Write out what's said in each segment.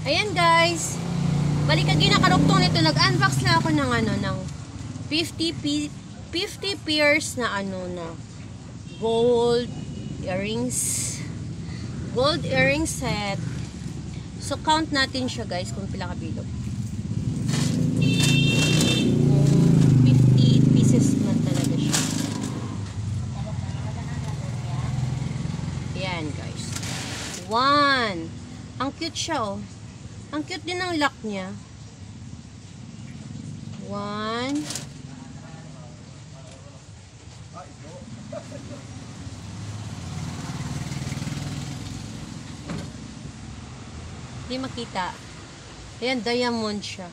Ayan guys. Balik ka ginakarugtong nito. Nag-unbox na ako ng ng 50 pairs na gold earrings. Gold earring set. So count natin siya guys kung pila ka bilog. 50 pieces man talaga siya. Ayan guys. 1. Ang cute siya oh. Ang cute din ng lock niya. 1. Hindi makita. Ayan, diamond siya.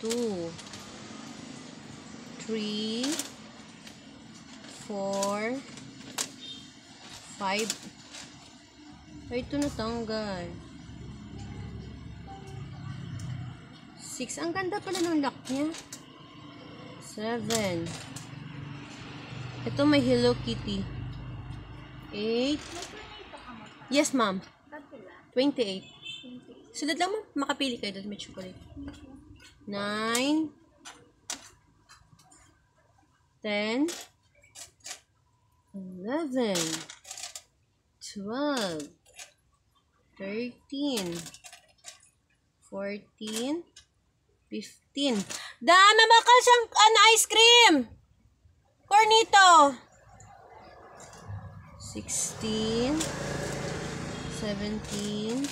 2. 3. 4. 5. Ay, ito natanggal. 6. Ang ganda pala ng lock niya. 7. Ito may Hello Kitty. 8. Yes, ma'am. 28. Sunod lang, ma'am. Makapili kayo doon. May chocolate. 9. 10. 11. 12. 13. 14. 15. Dami bakal siyang ice cream. Cornito. 16. 17.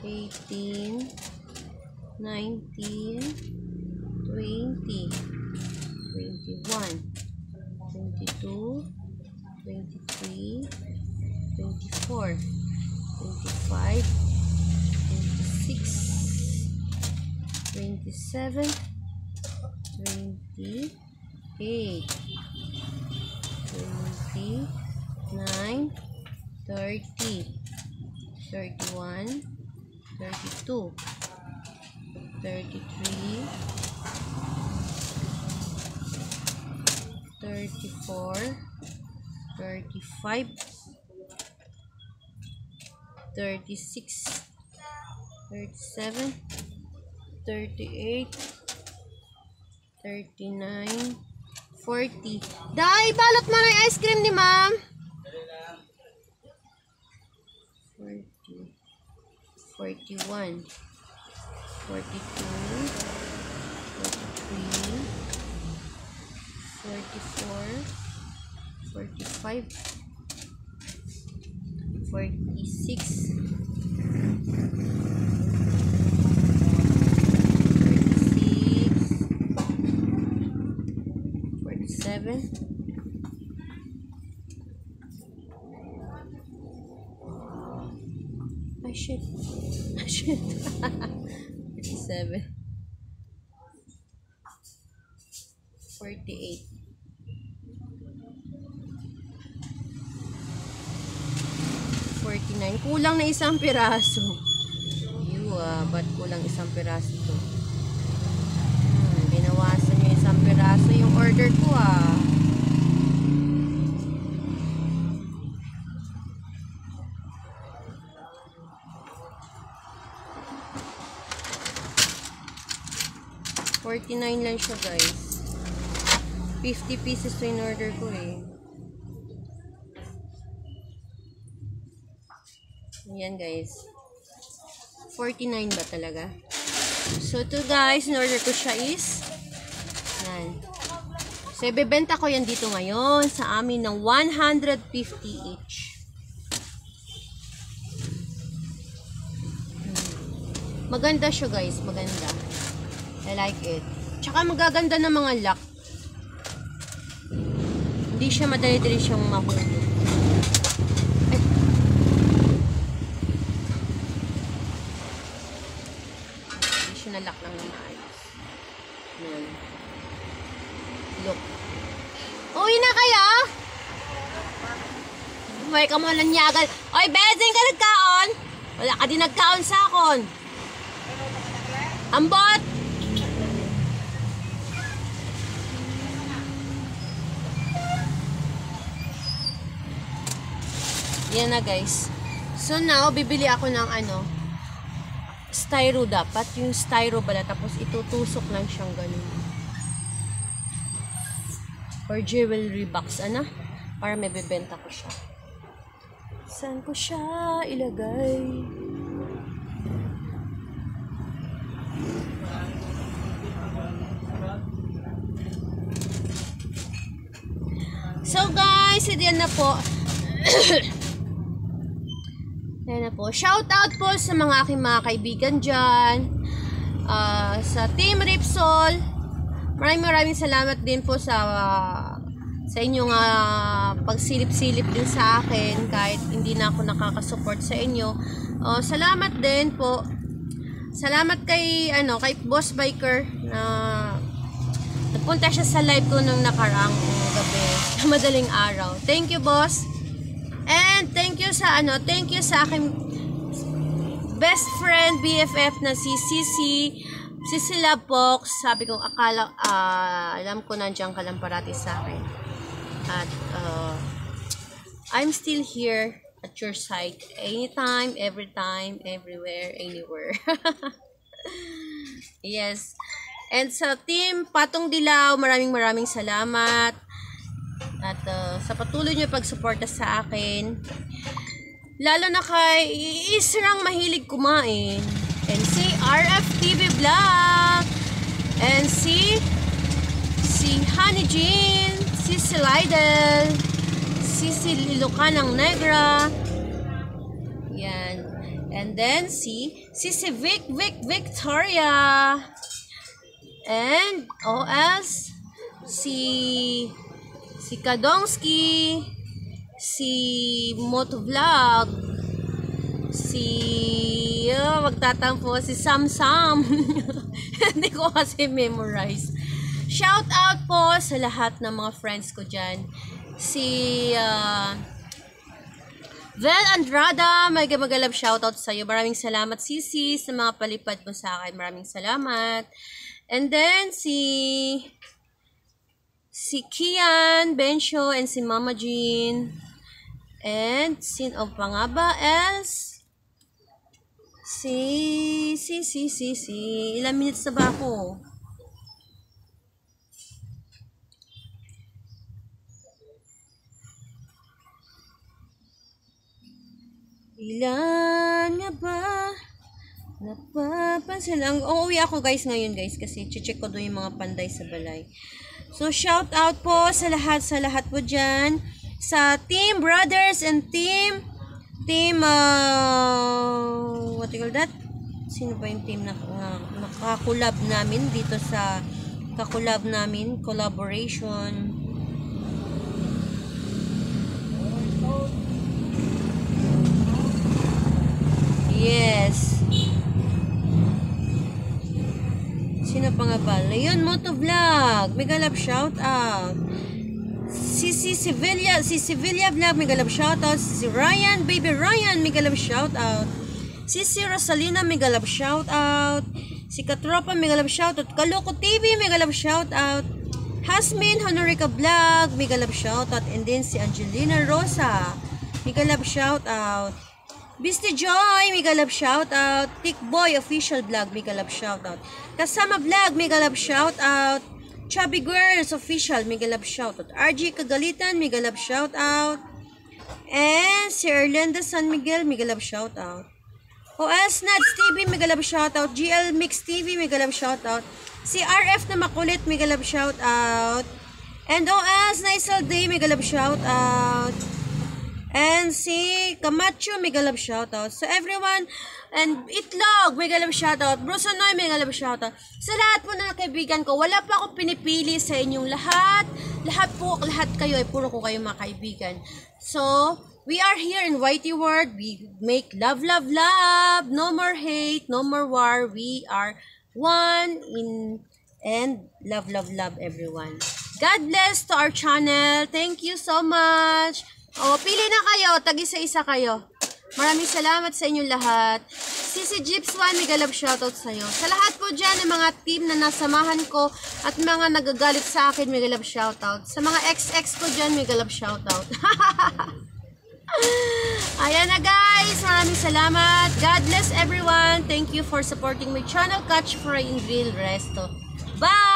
18. 19. 20. 21. 22. 23. 24. 25. 26. 27, 28, 29, 30, 31, 32, 33, 34, 35, 36, 37, 38, 39, 40. Dai, balot mo na yung ice cream ni ma'am. 40, 41, 42, 43, 44, 45, 46, 7. Ay, shit. Shit. 37. 48. 49. Kulang na isang piraso. Ba't kulang isang piraso to? Binawasan nyo isang piraso yung order ko ah. $49 lang siya guys. 50 pieces to in order ko eh. Ayan guys. 49 ba talaga? So to guys, in order ko siya is yan. So ibebenta ko yan dito ngayon sa amin ng 150 each. Maganda siya guys, maganda. I like it. Tsaka magaganda ng mga lock. Hindi siya madali-dali siyang mahulog. Hindi siya na-lock lang na maayos. Yan. Look. Uwi na kayo? May ka mo nanyagal. Oy, Bezing ka nagkaon? Wala ka din nagkaon sa akon. Ambot! Yan na guys. So now, bibili ako ng styro dapat. Yung styro pala. Tapos itutusok lang siyang ganun. Or jewelry box. Ano? Para may bibenta ko siya. Saan ko siya ilagay? So guys, yan na po. Yan na po. Shout out po sa mga aking mga kaibigan dyan. Sa Team Ripsol. Maraming salamat din po sa inyong pagsilip-silip din sa akin kahit hindi na ako nakakasupport sa inyo. Salamat din po. Salamat kay Boss Biker na nagpunta siya sa live ko nung nakaraang gabi, madaling araw. Thank you, boss. And thank you sa aking best friend BFF na si Sisi Lapox. Sabi ko alam ko nandiyan ka lang parati sa akin. At I'm still here at your side anytime, every time, everywhere, anywhere. Yes. And sa team Patong Dilaw, maraming salamat. At sa patuloy niyo pagsuporta sa akin. Lalo na kay Israng mahilig kumain. And si RFTV Vlog. And si Honey Jean. Si Lydel. Si Lilucanang Negra. Yan. And then si Victoria. And OS, si Kadongski, si Motovlog, magtatampo, si Sam. Hindi ko kasi memorize. Shout out po sa lahat ng mga friends ko dyan. Si Vel Andrada, magagalab shoutout sa iyo. Maraming salamat, Sisi, sa mga palipad mo sa akin. Maraming salamat. And then, si Kian, Bencho, and si Mama Jean. And, pa nga ba else? Ilang minutes na ba ako? Ilan nga ba? Napapansin lang. Uuwi ako guys ngayon guys kasi check ko doon yung mga panday sa balay. So shout out po sa lahat po dyan. Sa Team Brothers and Team what do you call that? Sino ba yung team na nakakulab namin dito sa collaboration. Yes. Sino pa nga ba? Leon Motovlog. Mega love shout out. Si Sevilla Vlog. Mega love shout out. Si Ryan, Baby Ryan. Mega love shout out. Si Rosalina. Mega love shout out. Si Katropa. Mega love shout out. Kaloko TV. Mega love shout out. Hasmin Honorica Vlog. Mega love shout out. And then si Angelina Rosa. Mega love shout out. Beastie Joy, mega love shout out. Tick Boy Official Vlog, mega love shout out. Kasama Vlog, mega love shout out. Chubby Girls Official, mega love shout out. RG Kagalitan, mega love shout out. And si Erlenda San Miguel, mega love shout out. OS Nuts TV, mega love shout out. GL Mix TV, mega love shout out. Si RF na makulit, mega love shout out. And OS Nice Day, mega love shout out. And si Camacho, mega love shoutout. So everyone, and Itlog, mega love shoutout. Brusonoy, mega love shoutout. Sa lahat po na kaibigan ko, wala pa ako pinipili sa inyong lahat. Lahat kayo, ay puro ko kayo mga kaibigan. So, we are here in Whitey World. We make love. No more hate, no more war. We are one and love everyone. God bless to our channel. Thank you so much. Pili na kayo. Tag-isa-isa kayo. Maraming salamat sa inyong lahat. Si Jeeps One, mega love shoutout sa iyo. Sa lahat po dyan ng mga team na nasamahan ko at mga nagagalit sa akin, mega love shoutout. Sa mga ex ko dyan, mega love shoutout. Ayan na guys, maraming salamat. God bless everyone. Thank you for supporting my channel, Catch Fry and Grill Resto. Bye!